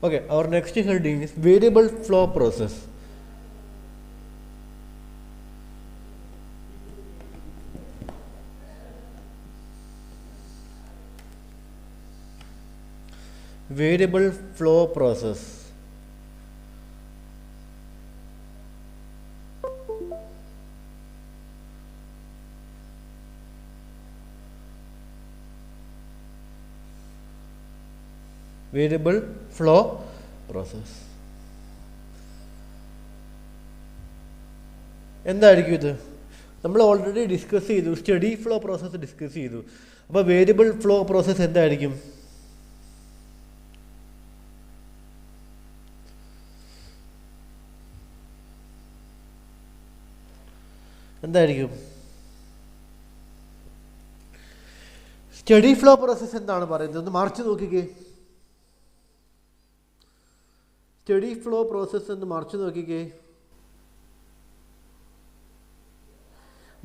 Okay, our next heading is variable flow process. Variable flow process. Variable flow process. എന്തായിരിക്കും ഇത്? നമ്മൾ already discuss ചെയ്തു, study flow process discuss ചെയ്തു. അപ്പോൾ variable flow process എന്തായിരിക്കും? എന്തായിരിക്കും സ്റ്റഡി ഫ്ലോ പ്രോസസ്സ്? എന്താണ് പറയുന്നത്? ഒന്ന് മറിച്ച് നോക്കിക്കേ. സ്റ്റഡി ഫ്ലോ പ്രോസസ്സ് എന്ന് മറിച്ച് നോക്കിക്കേ.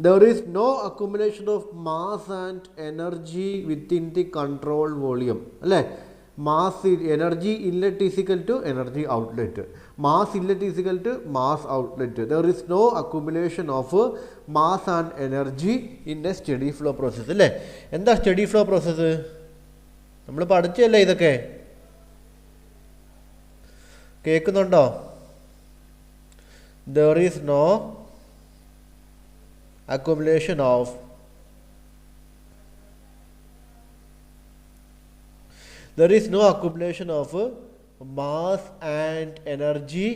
There is no accumulation of mass and energy within the control volume. അല്ലേ? Mass energy inlet is equal to energy outlet. Mass inlet is equal to mass outlet. There is no accumulation of mass and energy in a steady flow process. അല്ലേ? എന്താ study flow process? നമ്മൾ പഠിച്ചല്ലേ ഇതൊക്കെ? കേൾക്കുന്നുണ്ടോ? There is no accumulation of mass and energy.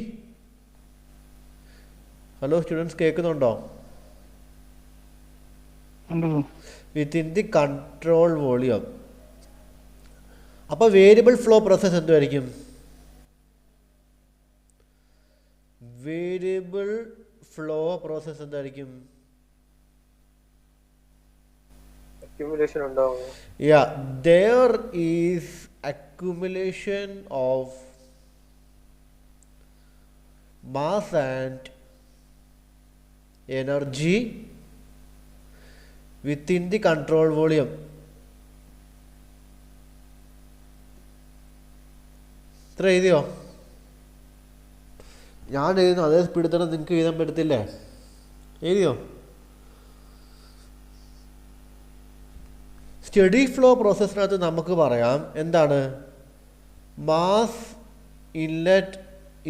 Hello students, കേൾക്കുന്നുണ്ടോ? Within the control volume. അപ്പോൾ variable flow process എന്തായിരിക്കും? Variable flow process എന്തായിരിക്കും? accumulation ഉണ്ടാവും. Yeah, there is accumulation of mass and energy within the control volume. ഇത്ര എഴുതിയോ? ഞാൻ എഴുതുന്നു, അതേ സ്പീഡിൽ തന്നെ നിങ്ങൾക്ക് എഴുതാൻ പറ്റത്തില്ലേ? എഴുതിയോ? സ്റ്റഡി ഫ്ലോ പ്രോസസ്സിനകത്ത് നമുക്ക് പറയാം എന്താണ്? Mass inlet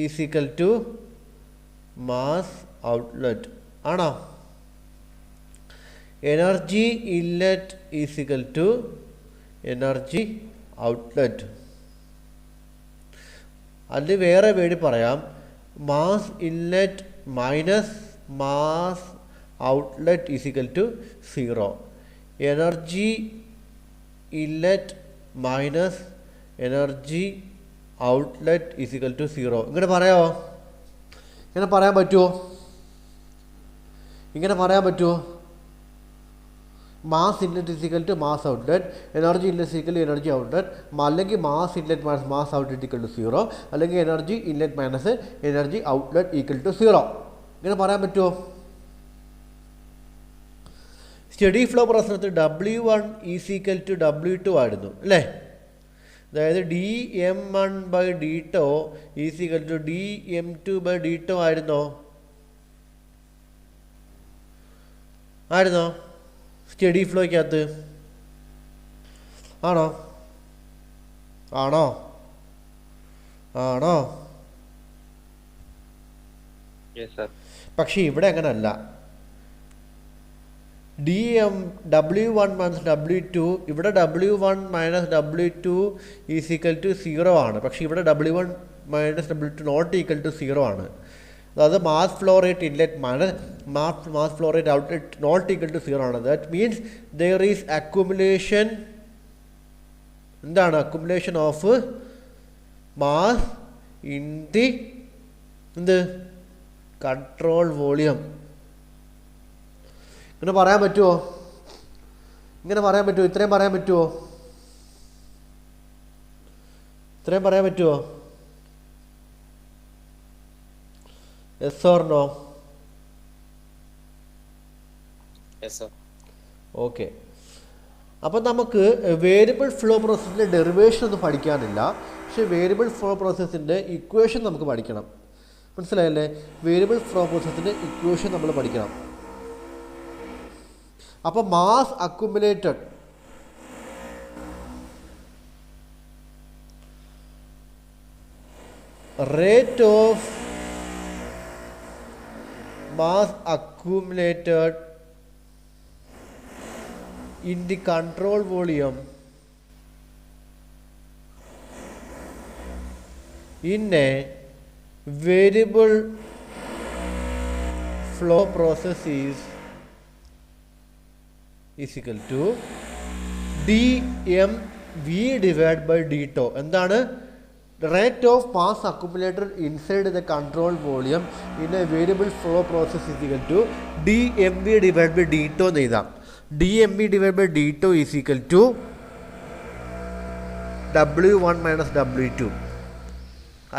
is equal to mass outlet ആണോ? Energy inlet is equal to energy outlet. അതിൽ വേറെ വേണ്ടി പറയാം, mass inlet minus mass outlet is equal to 0. Energy inlet minus energy outlet is equal to 0. ഇങ്ങനെ പറയാമോ? ഇങ്ങനെ പറയാൻ പറ്റുമോ? ഇങ്ങനെ പറയാൻ പറ്റുമോ? Mass inlet is equal to mass outlet, energy inlet equal to energy outlet, അല്ലെങ്കിൽ mass inlet minus mass outlet equal to 0, അല്ലെങ്കിൽ energy inlet minus energy outlet equal to 0. ഇങ്ങനെ പറയാൻ പറ്റുമോ? സ്റ്റഡി ഫ്ലോ പ്രോസസ്സിനകത്ത് W1 is equal to W2 ആയിരുന്നു അല്ലേ? അതായത് dm1/dτ is equal to dm2/dτ ആയിരുന്നോ? സ്റ്റഡി ഫ്ലോയ്ക്കകത്ത് ആണോ? പക്ഷെ ഇവിടെ അങ്ങനല്ല. W1 മൈനസ് W2, ഇവിടെ W1 minus W2 is equal to 0 ആണ്. പക്ഷേ ഇവിടെ W1 minus W2 not equal to 0 ആണ്. അതായത് mass flow rate inlet minus mass flow rate outlet not equal to 0 ആണ്. That means there is accumulation. എന്താണ് accumulation of mass in the control volume. ഇങ്ങനെ പറയാൻ പറ്റുമോ? ഇത്രയും പറയാൻ പറ്റുമോ? Yes or no? Yes sir. Okay. അപ്പം നമുക്ക് വേരിയബിൾ ഫ്ലോ പ്രോസസ്സിൻ്റെ ഡെറിവേഷൻ ഒന്നും പഠിക്കാനില്ല. പക്ഷേ വേരിയബിൾ ഫ്ലോ പ്രോസസ്സിൻ്റെ ഇക്വേഷൻ നമുക്ക് പഠിക്കണം. മനസ്സിലായല്ലേ? വേരിയബിൾ ഫ്ലോ പ്രോസസ്സിൻ്റെ ഇക്വേഷൻ നമ്മൾ പഠിക്കണം. അപ്പോൾ mass accumulated rate of mass accumulated in the control volume in a variable flow process is equal to dmv divided by d tau. എന്താണ്? Rate of mass accumulated inside the control volume in a variable flow process is equal to dmv divided by d tau എന്ന് എഴുതാം. dmv divided by d tau is equal to w1 minus w2,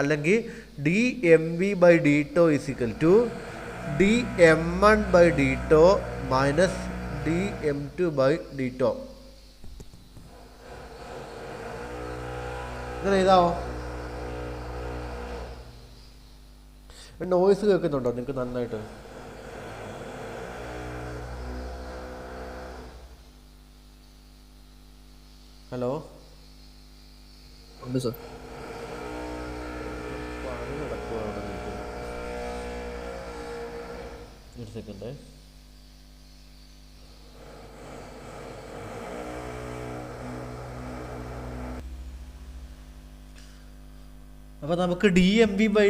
അല്ലെങ്കിൽ dmv by d tau is equal to dm1 by d tau minus dm2 by d tau. ഇങ്ങനെ എഴുതാവോ? Noise കേൾക്കുന്നുണ്ടോ നിങ്ങൾക്ക് നന്നായിട്ട്? Hello, ഉണ്ട് sir. ഒരു second. അപ്പോൾ നമുക്ക് D M B by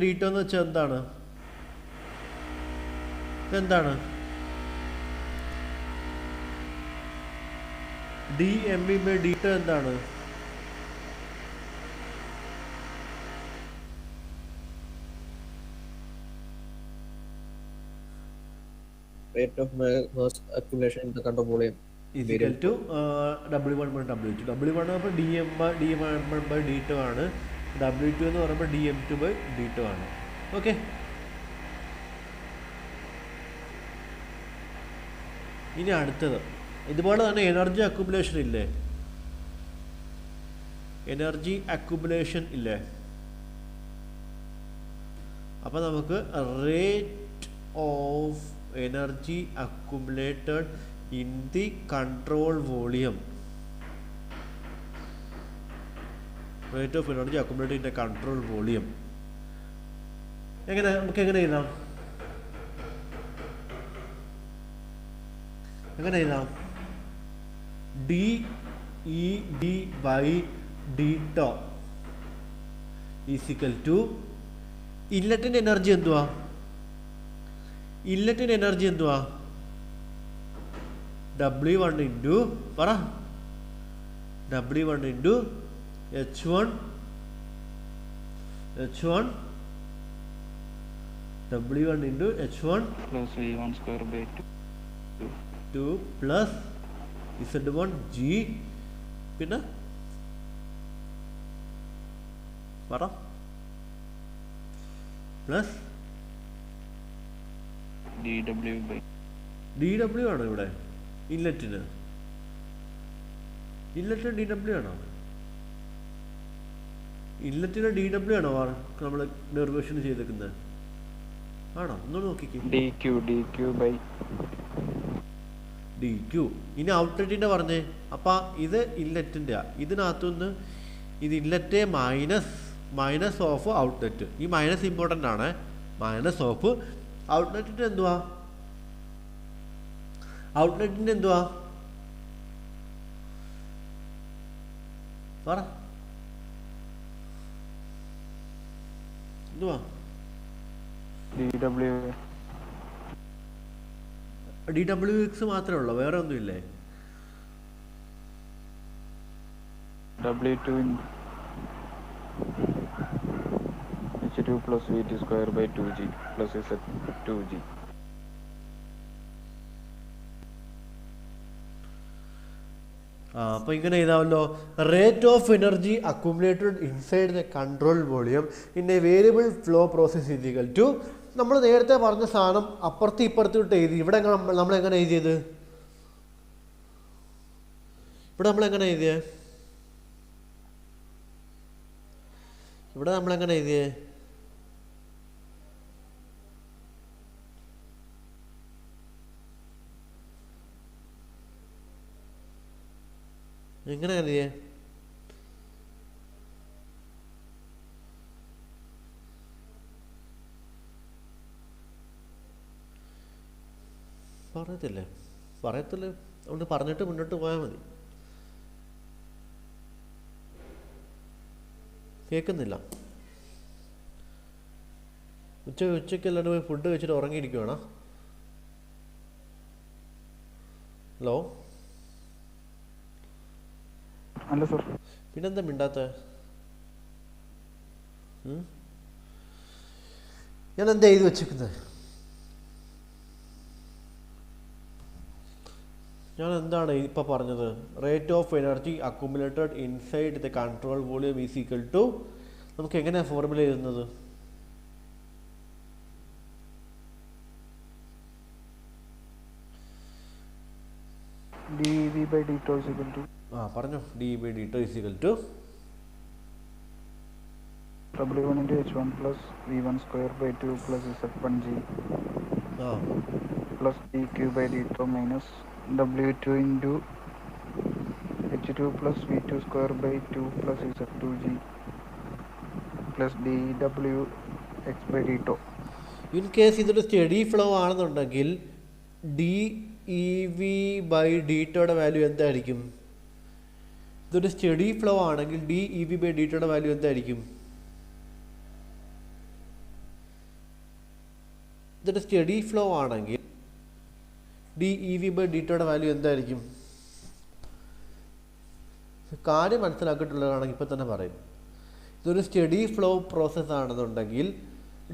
D T എന്ന് വെച്ചാൽ എന്താണ്? എന്താണ് D M B by D T? എന്താണ്? Rate of mass accumulation in the control volume is equal to W1 by W2. W1 എന്ന് പറയുമ്പോൾ dm1 by d2 ആണ്. W2 എന്ന് പറയുമ്പോൾ dm2 by d2 ആണ്. ഓക്കെ, ഇനി അടുത്തത് ഇതുപോലെ തന്നെ എനർജി അക്യുമുലേഷൻ ഇല്ലേ? എനർജി അക്യുമുലേഷൻ ഇല്ലേ? അപ്പോൾ നമുക്ക് rate of energy accumulated in the control volume, rate of energy accumulated in the control volume നമുക്ക് എങ്ങനെ എഴുതാം? DED by d tau is equal to ഇൻലെറ്റിൻ്റെ എനർജി എന്തുവാ? ഇൻലെറ്റിൻ്റെ എനർജി എന്തുവാ? W1 ഇൻറ്റു പറ, W1 into H1 W1 into H1 plus V1 square by 2 plus Z1 G, പിന്നെ പറ പ്ലസ് DW ആണോ ഇവിടെ? ഇൻലെറ്റിന് DW ആണോ? ഇൻലെറ്റിന് DW ആണോ നമ്മൾ ഡെറിവേഷൻ ചെയ്തേക്കുന്നത്? ആണോ? ഒന്ന് നോക്കിക്കേ. DQ. ഇനി ഔട്ട്ലെറ്റിൻ്റെ പറഞ്ഞേ. അപ്പം ഇത് ഇൻലെറ്റിൻ്റെ, ഇതിനകത്തുനിന്ന് ഇത് ഇൻലെറ്റ് മൈനസ് ഓഫ് ഔട്ട്ലെറ്റ്. ഈ മൈനസ് ഇമ്പോർട്ടൻ്റ് ആണ്. മൈനസ് ഓഫ് ഔട്ട്ലെറ്റിൻ്റെ എന്തുവാ? ഔട്ട്ലെറ്റിൻ്റെ എന്തുവാ പറ? എന്തുവാ? DWX മാത്രമേ ഉള്ളൂ, വേറെ ഒന്നുമില്ലേ? W2 H2 plus VT square by 2G plus Z2G. അപ്പോൾ ഇങ്ങനെ എഴുതാമല്ലോ. Rate of energy accumulated inside the control volume in a variable flow process is equal to, നമ്മൾ നേരത്തെ പറഞ്ഞ സാധനം അപ്പുറത്ത് ഇപ്പുറത്തോട്ട് എഴുതി. ഇവിടെ നമ്മൾ എങ്ങനെ എഴുതിയത്? ഇവിടെ നമ്മൾ എങ്ങനെ എഴുതിയേ? ഇവിടെ നമ്മൾ എങ്ങനെ എഴുതിയേ? എങ്ങനെ എഴുതിയേ? പറയത്തില്ലേ? പറയത്തില്ല. അതുകൊണ്ട് പറഞ്ഞിട്ട് മുന്നോട്ട് പോയാൽ മതി. കേൾക്കുന്നില്ല. ഉച്ചയ്ക്ക് എല്ലാവരും പോയി ഫുഡ് കഴിച്ചിട്ട് ഉറങ്ങിയിരിക്കുവാണോ? ഹലോ, അല്ല സർ. പിന്നെന്താ മിണ്ടാത്ത? ഞാൻ എന്താ എഴുതി വെച്ചേക്കുന്നത്? ഞാൻ എന്താണ് ഇപ്പോൾ പറഞ്ഞത്? Rate of energy accumulated inside the control volume is equal to, നമുക്ക് എങ്ങനെയാണ് ഫോർമുല എഴുതുന്നത്? dV/dt is equal to പറഞ്ഞോ. dV/dt is equal to W1 into H1 plus V1 square by 2 plus Z1G plus dQ/dt minus W2 into H2 plus V2 square by 2 plus Z2G plus dWx/dt. In case ഇതൊരു steady flow ആണെന്നുണ്ടെങ്കിൽ D E V by ഡിറ്റയുടെ value എന്തായിരിക്കും? ഇതൊരു steady flow ആണെങ്കിൽ D E V by ഡിറ്റയുടെ value എന്തായിരിക്കും? ഇതൊരു steady flow ആണെങ്കിൽ ഡി ഇ വി ബൈ ഡിറ്റയുടെ വാല്യൂ എന്തായിരിക്കും? കാര്യം മനസ്സിലാക്കിയിട്ടുള്ളതാണെങ്കിൽ ഇപ്പം തന്നെ പറയും. ഇതൊരു സ്റ്റഡി ഫ്ലോ പ്രോസസ്സ് ആണെന്നുണ്ടെങ്കിൽ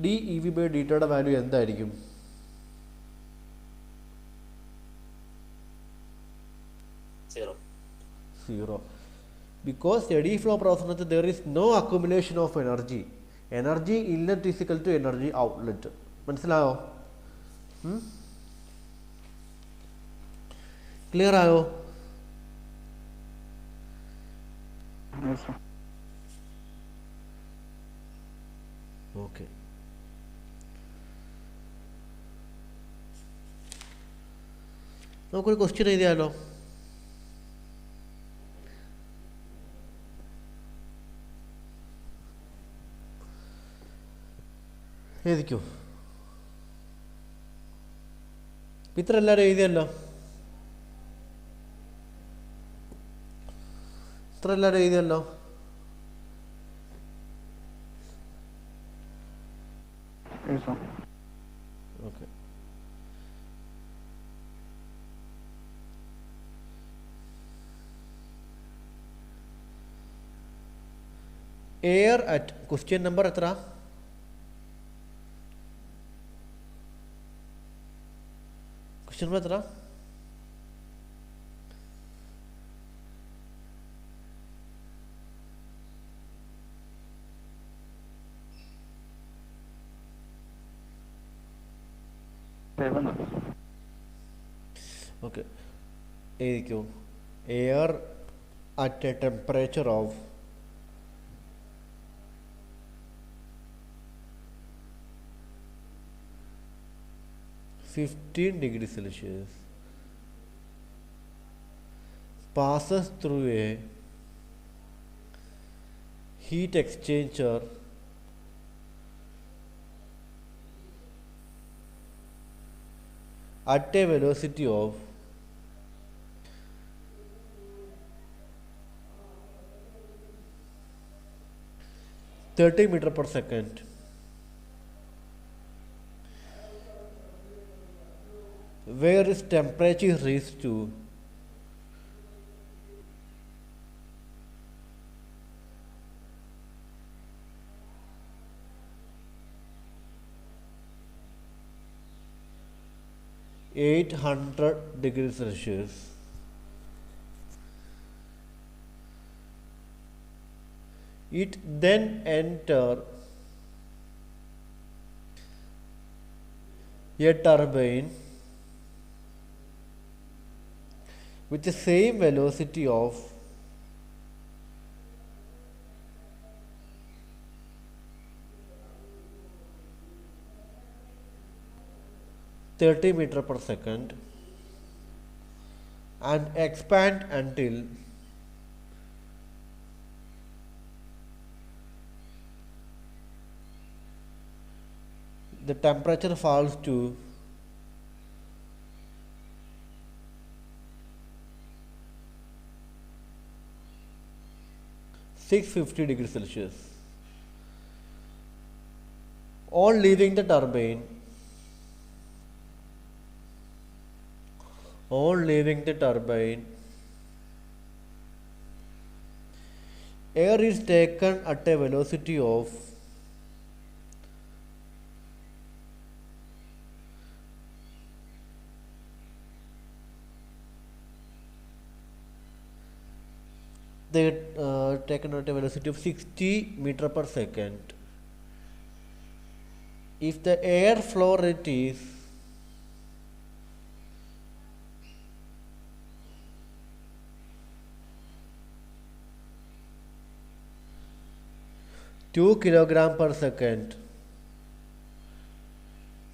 ഡി ഇ വി ബൈ ഡിറ്റയുടെ വാല്യൂ എന്തായിരിക്കും? സീറോ. ബിക്കോസ് സ്റ്റഡി ഫ്ലോ പ്രോസസ്സിനകത്ത് there is no accumulation of energy. Energy inlet is equal to energy outlet. മനസ്സിലായോ? ക്ലിയർ ആയോ? ഓക്കെ. നമുക്കൊരു ക്വസ്റ്റ്യൻ എഴുതിയാലോ? എഴുതിക്കോ. ഇത്ര എല്ലാവരും എഴുതിയല്ലോ. ഇത്ര എല്ലാവരും എഴുതിയല്ലോ. Okay. Air at question number എത്ര? ക്വസ്റ്റ്യൻ നമ്പർ എത്ര? ഓക്കെ. എഴുതിക്കോ. Air at a temperature of 15 degrees Celsius passes through a heat exchanger at a velocity of 30 meters per second. Where is temperature raised to 800 degrees Celsius. It then enter a turbine with the same velocity of 30 meter per second and expand until the temperature falls to 650 degrees Celsius. On leaving the turbine, air is taken at a velocity of 60 meter per second. If the air flow rate is 2 kilogram per second,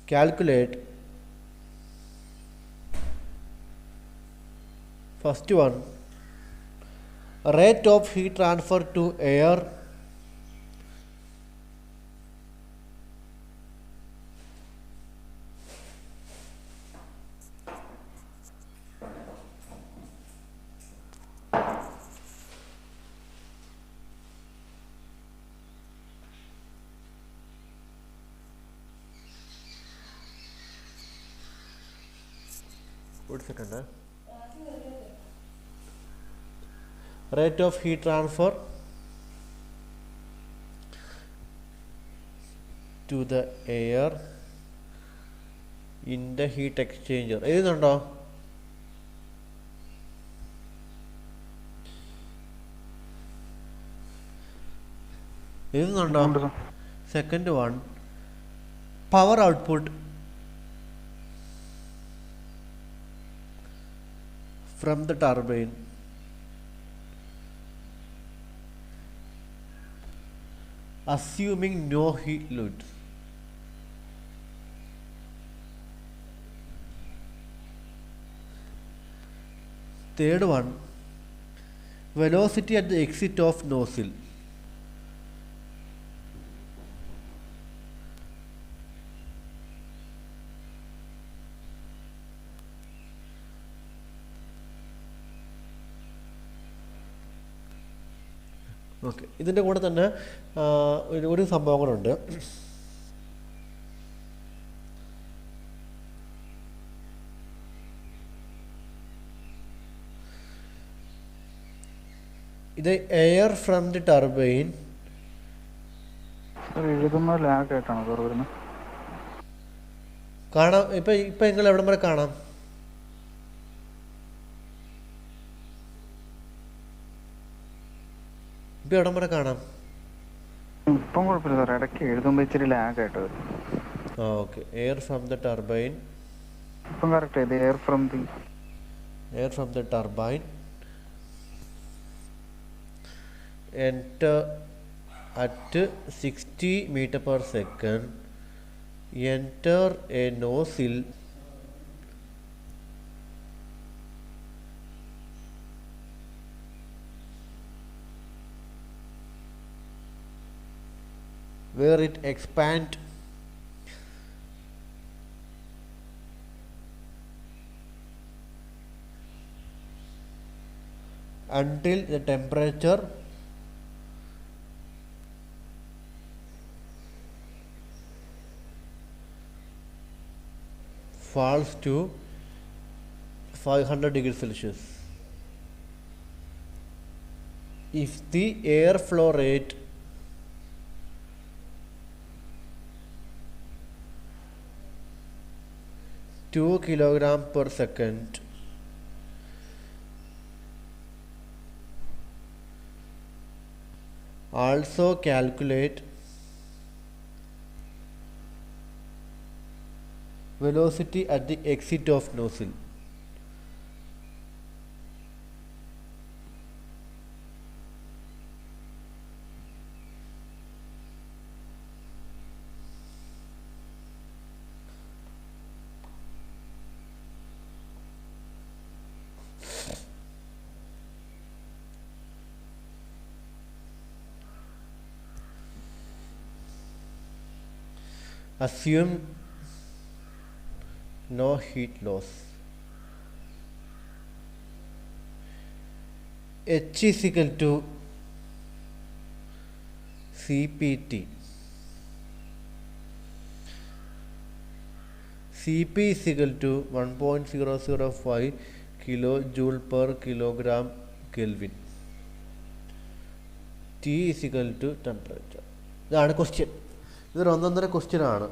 calculate first one, rate of heat transfer to air rate of heat transfer to the air in the heat exchanger. എഴുതുന്നുണ്ടോ? Second one, power output from the turbine assuming no heat load. Third one, velocity at the exit of nozzle. Okay, ഇതിൻ്റെ കൂടെ തന്നെ ഒരു സംഭവം കൂടെ ഉണ്ട്. ഇത് air from the turbine കാണാം. ഇപ്പം നിങ്ങൾ എവിടം വരെ കാണാം? ഇപ്പം എവിടം വരെ കാണാം? Okay, air from the turbine, enter at 60 meter per second, enter a nozzle where it expand until the temperature falls to 500 degrees Celsius. If the air flow rate (2 kilogram per second) also calculate velocity at the exit of nozzle. assume no heat loss. H is equal to CPT. Cp is equal to 1.005 kilojoule per kilogram Kelvin. T is equal to temperature. ഇതാണ് question. ഇതൊരു ഒന്നൊന്നര question ആണ്.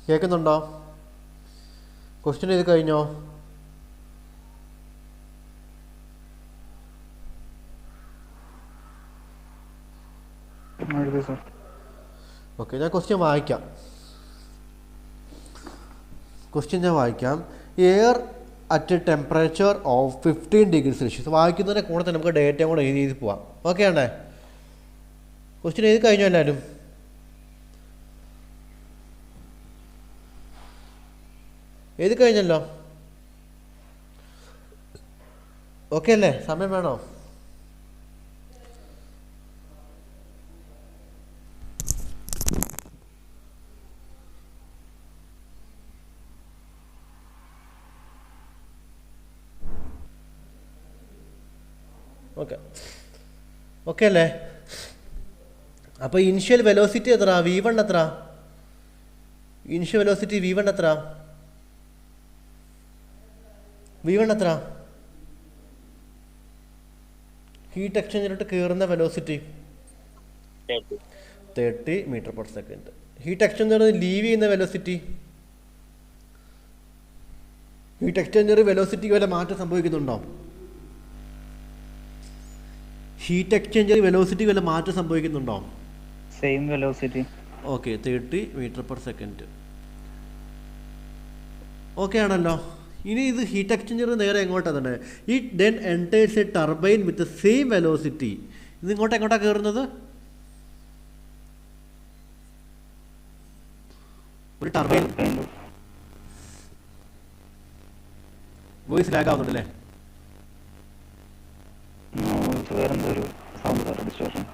കേൾക്കുന്നുണ്ടോ? Question ചെയ്ത് കഴിഞ്ഞോ? Okay, ഞാൻ question വായിക്കാം. Air at temperature of 15 degree Celsius. വായിക്കുന്നതിനെ കൂടെ തന്നെ നമുക്ക് ഡേറ്റയും കൂടെ എഴുതി പോവാം. ഓക്കെ ആണേ? ക്വസ്റ്റ്യൻ എഴുതി കഴിഞ്ഞോ എല്ലാവരും? എഴുതി കഴിഞ്ഞല്ലോ? ഓക്കെ അല്ലേ? സമയം വേണോ? ഓക്കെ അല്ലേ? അപ്പോൾ ഇനിഷ്യൽ വെലോസിറ്റി എത്ര? V1 എത്ര? ഇനിഷ്യൽ വെലോസിറ്റി V1 എത്ര? ഹീറ്റ് എക്സ്ചേഞ്ചറിലോട്ട് കയറുന്ന velocity 30 metre per second. Heat exchanger leave ചെയ്യുന്ന വെലോസിറ്റി, ഹീറ്റ് എക്സ്ചേഞ്ചർ വെലോസിറ്റിക്ക് വല്ല മാറ്റം സംഭവിക്കുന്നുണ്ടോ? ഹീറ്റ് എക്സ്ചേഞ്ചർ വെലോസിറ്റി വല്ല മാറ്റം സംഭവിക്കുന്നുണ്ടോ? Same velocity. Okay, 30 metre per second. Okay ആണല്ലോ? ഇനി ഇത് ഹീറ്റ് എക്സ്ചേഞ്ചർ നേരെ എങ്ങോട്ടാണ് തന്നെ? It then enters a turbine with same velocity. ഇത് എങ്ങോട്ടാണ് കയറുന്നത്? ഒരു ടർബൈൻ. വോയിസ് ലാഗ് ആവുന്നുണ്ടല്ലേ? വേറെന്തൊരു സൗണ്ട് ഡിസ്റ്റോർഷൻ.